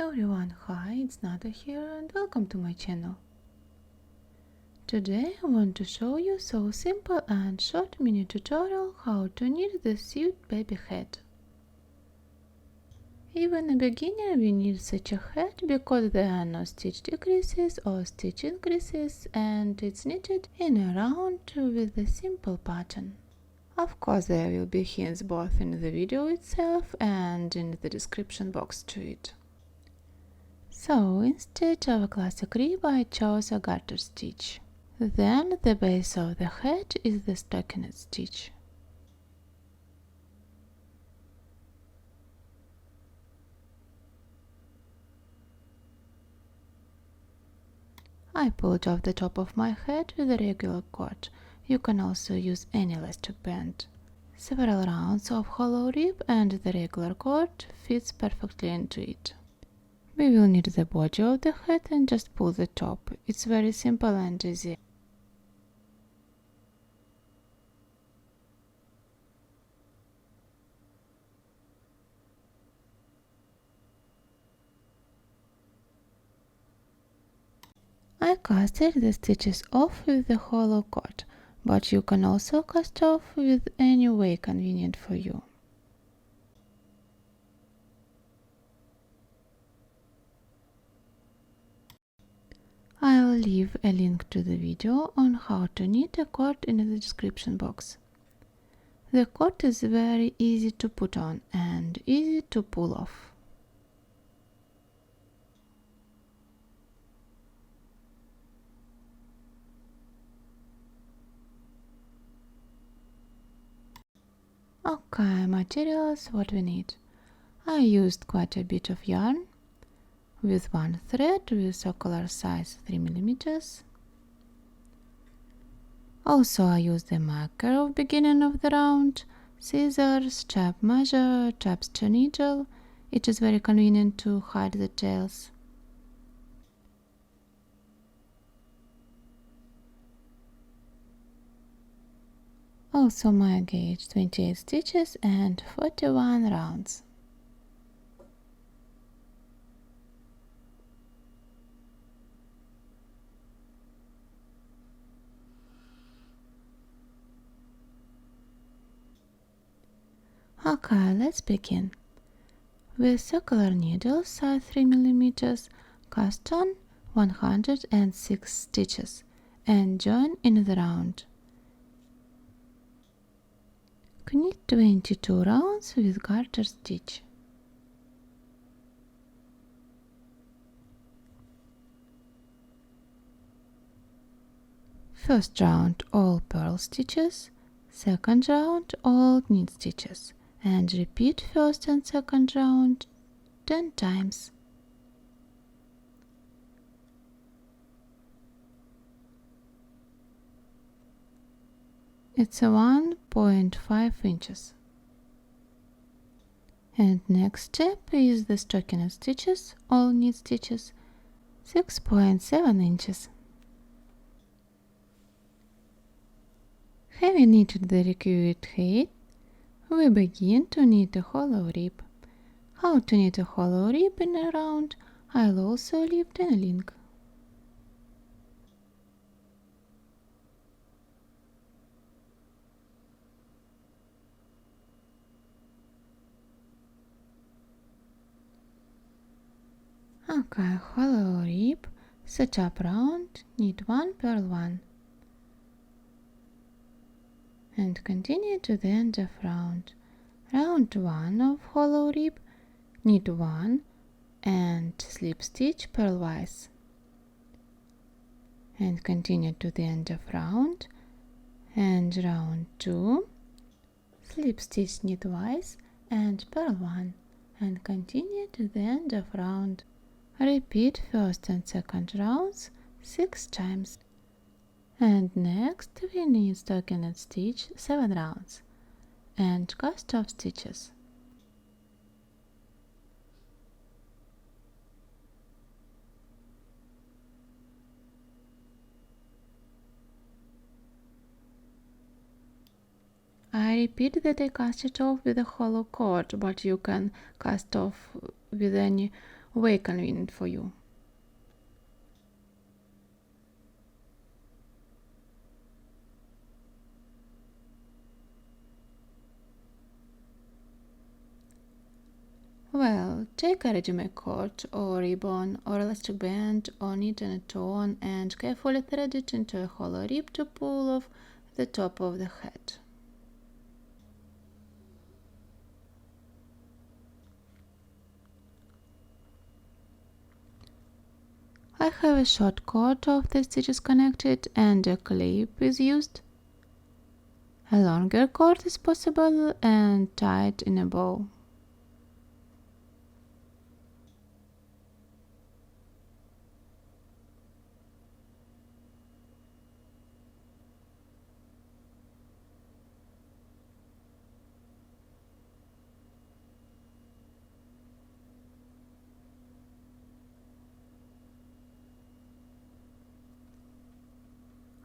Everyone, hi, it's Nata here and welcome to my channel. Today I want to show you so simple and short mini tutorial how to knit the cute baby hat. Even a beginner will need such a hat because there are no stitch decreases or stitch increases and it's knitted in a round with a simple pattern. Of course there will be hints both in the video itself and in the description box to it. So, instead of a classic rib, I chose a garter stitch. Then the base of the hat is the stockinet stitch. I pulled off the top of my hat with a regular cord. You can also use any elastic band. Several rounds of hollow rib and the regular cord fits perfectly into it. We will knit the body of the hat and just pull the top. It's very simple and easy. I casted the stitches off with the hollow cord, but you can also cast off with any way convenient for you. I'll leave a link to the video on how to knit a cord in the description box. The cord is very easy to put on and easy to pull off. Okay, materials what we need. I used quite a bit of yarn with one thread with circular size 3 mm. Also I used the marker of beginning of the round, scissors, tape measure, Tapestry needle. It is very convenient to hide the tails. Also my gauge 28 stitches and 41 rounds. Okay, let's begin. With circular needle size 3 mm, cast on 106 stitches and join in the round. Knit 22 rounds with garter stitch. First round all purl stitches, second round all knit stitches, and repeat first and second round 10 times. It's a 1.5 inches. And next step is the stockinet stitches, all knit stitches, 6.7 inches. Having knitted the required height, we begin to knit a hollow rib. How to knit a hollow rib in a round, I'll also leave a link. Okay, hollow rib, set up round, knit 1 purl 1. And continue to the end of round. Round 1 of hollow rib, knit 1 and slip stitch purlwise. And continue to the end of round. And round 2, slip stitch knitwise and purl 1. And continue to the end of round. Repeat first and second rounds 6 times. And next we knit stockinet stitch 7 rounds and cast off stitches. I repeat that I cast it off with a hollow cord, but you can cast off with any way convenient for you. Well, take a ready-made cord or ribbon or elastic band or knit in a torn and carefully thread it into a hollow rib to pull off the top of the hat. I have a short cord of the stitches connected and a clip is used. A longer cord is possible and tied in a bow.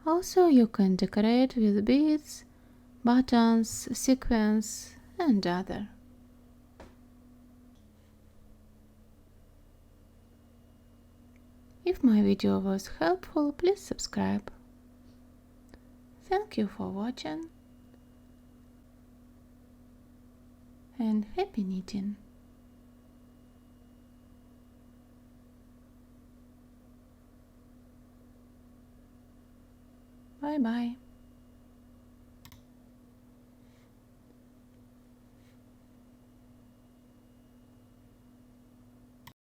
Also, you can decorate with beads, buttons, sequins, and other. If my video was helpful, please subscribe. Thank you for watching and happy knitting! Bye bye.